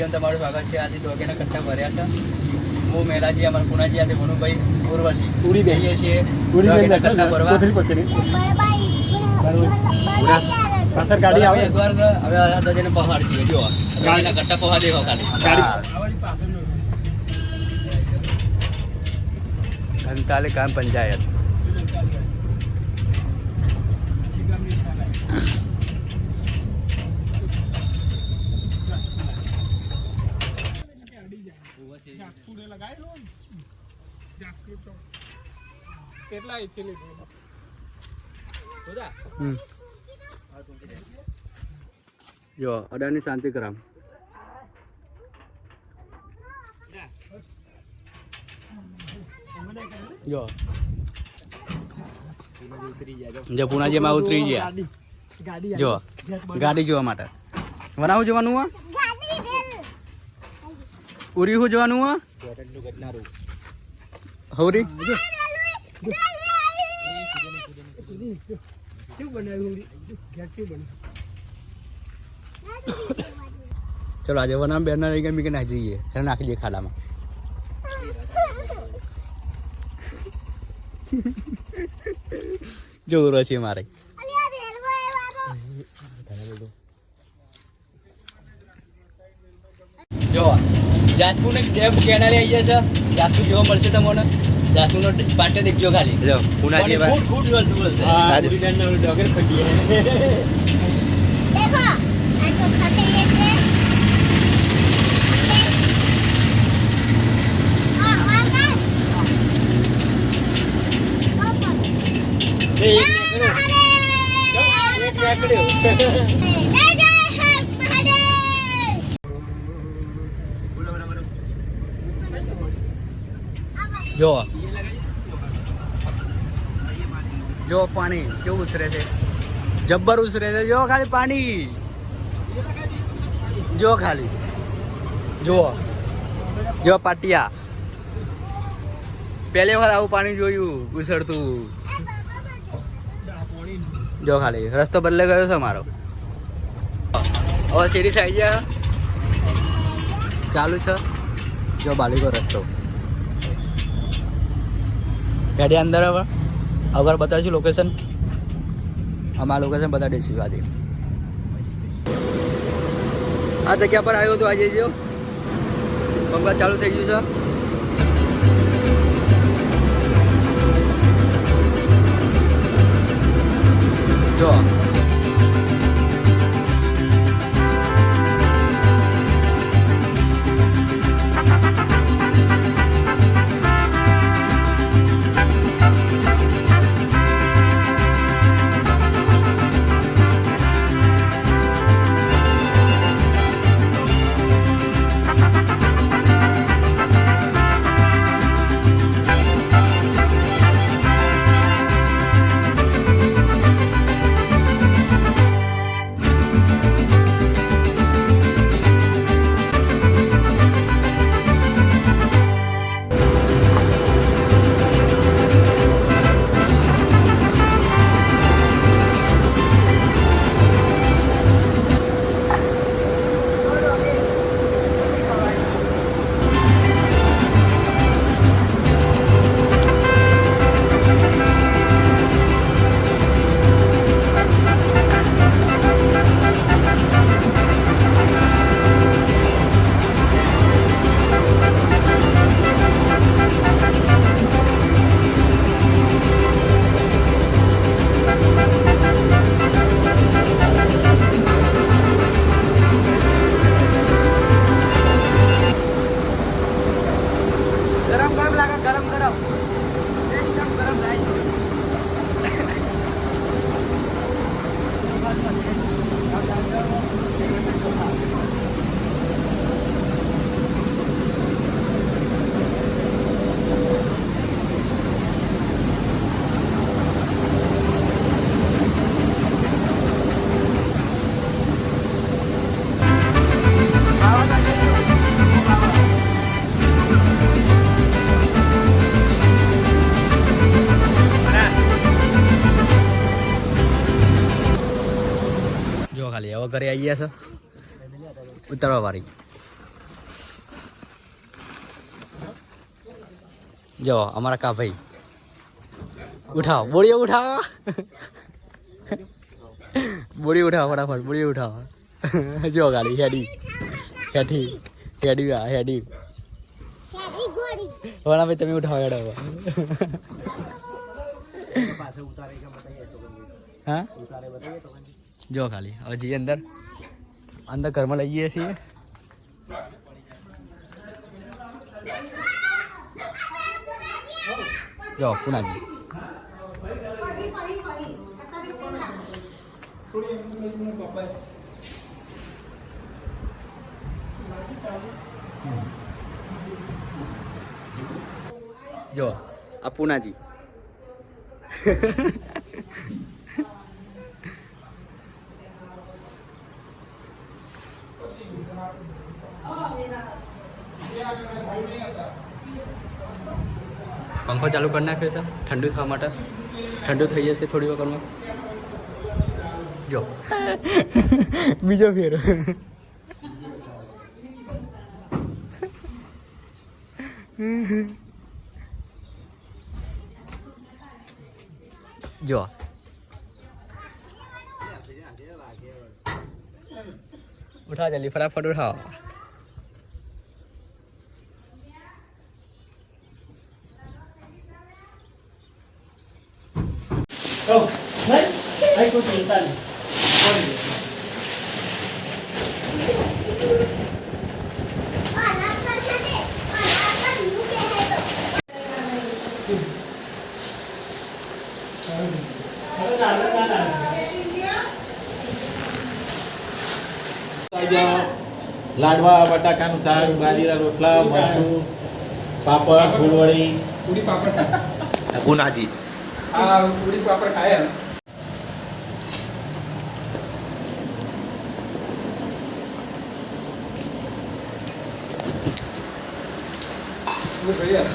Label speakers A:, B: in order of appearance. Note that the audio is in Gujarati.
A: વિડીયો તમારું સ્વાગત છે. આજે ડોગેના કટ્ટા ભર્યા છે. હું મેલાજી, અમારા પુનાજી, આજે ભનુભાઈ, ઉર્વશી ઉડી બેહીએ છીએ ડોગેના કટ્ટા ભરવા. પાછળ ગાડી આવે એકવાર છે. હવે આ જઈને પહાડ છે. જો ડોગેના કટ્ટા પહાડ દેખો ખાલી અંતાલે ગામ પંચાયત. જો અડાની શાંતિગ્રામ જો પુનાજી માં ઉતરી ગયા. જો ગાડી જોવા માટે વનાવું જોવાનું હોય, ઉરી હું જોવાનું હોય, હવરી ચલો આજે વનામ બેન રહી ગયા, મી કે નાખી જઈએ, નાખી દઈએ ખાડામાં. જોર છે મારે. જો જાજપુર ને ડેમ કેનારે આવી ગયા છે. જાજપુર જોવા મળશે તમને. જાજપુર નો પાટે દેખજો ખાલી. જો પુનાજી ફૂટ ફૂટ બોલશે. હા બેન નો ડોગર ખડી દેખો આ તો ખાતે છે. જો જો પાણી કેવું ઉછરે છે, જબ્બર ઉછરે છે. જો ખાલી પાણી જો ખાલી જો જો પાટિયા પહેલી વાર આવું પાણી જોયું ઉછળતું. જો ખાલી રસ્તો બદલે ગયો છે મારો. હવે શેરી સાઈ ગયા ચાલુ છે. જો બાલીકો રસ્તો ગાડી અંદર. હવે અગર બતાવીશું લોકેશન. અમારા લોકેશન બતાવી દઈશું. આજે આ જગ્યા પર આવ્યો તો આજે જો પંખા ચાલુ થઈ ગયું છે. જો ઘરે આવી ગયા છે ઉતરવા વાળી. જો અમારા કા ભાઈ ઉઠાવો બોડીઓ ઉઠાવો બોડી ઉઠાવો ફટાફટ બોડી ઉઠાવો જો ગાડી હેડી હેઠી હેડી હેડી વણા ભાઈ તમે ઉઠાવો હેડો હા જો ખાલી હવે જઈએ અંદર અંદર ઘરમાં લઈ જઈએ છીએ જો પુનાજી જો આ પુનાજી पंखो चालू कर नाख्यो છે ઠંડુ થવા માટે ઠંડુ થઈ જશે થોડી વખતમાં જો બીજો ફેર જો ઉઠા જલ્દી ફટાફટ ઉઠાઓ
B: Oh, right? I go to Italy.
C: લાડવા બટાકાનું શાક બાજીના રોટલા મરચું પાપડ ફૂલવડી
D: પૂરી પાપડ
C: પુનાજી
D: આ પૂરી પાપડ ખાય ભૈયા